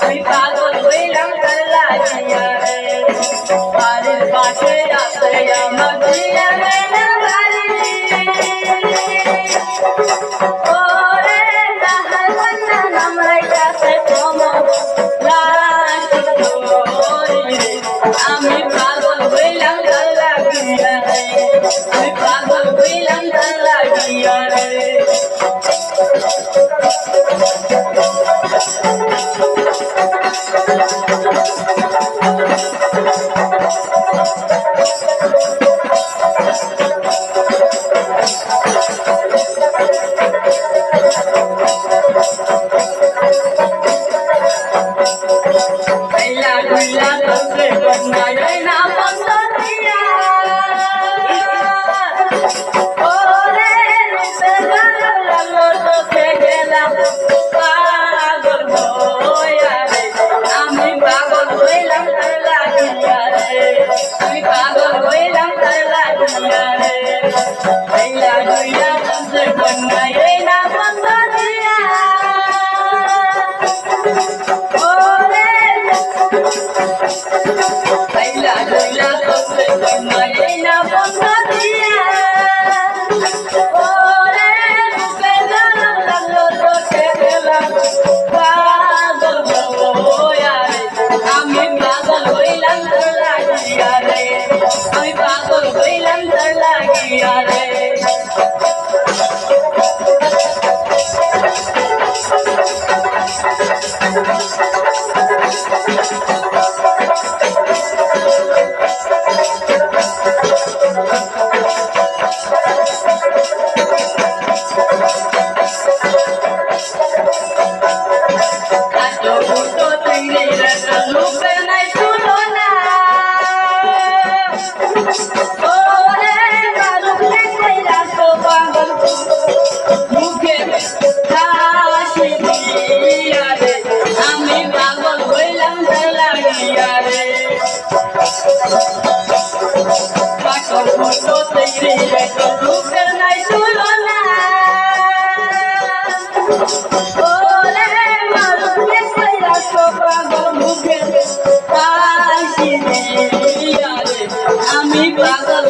আমি পাগল হইলাম তার লাগিয়া রে বাড়ির পাশে আছে আমার দিয়া না বাড়ি ওরে তাহার কন্যা নাম রাইতাছে প্রমোদ আমি পাগল হইলাম তার লাগিয়া রে আমি পাগল হইলাম তার লাগিয়া রে Bila terse pernah na pantaria, ore segar lalu toke gela, pagal hoya re, ami pagal hoilam terlagiya re, ami pagal hoilam terlagiya re, bila terse pernah na pantaria. Laila laila toke pernah na pantaria, ore segar lalu toke gela, pagal hoya re, ami pagal hoilam terlagiya re, ami pagal hoilam terlagiya re. আমি পাগল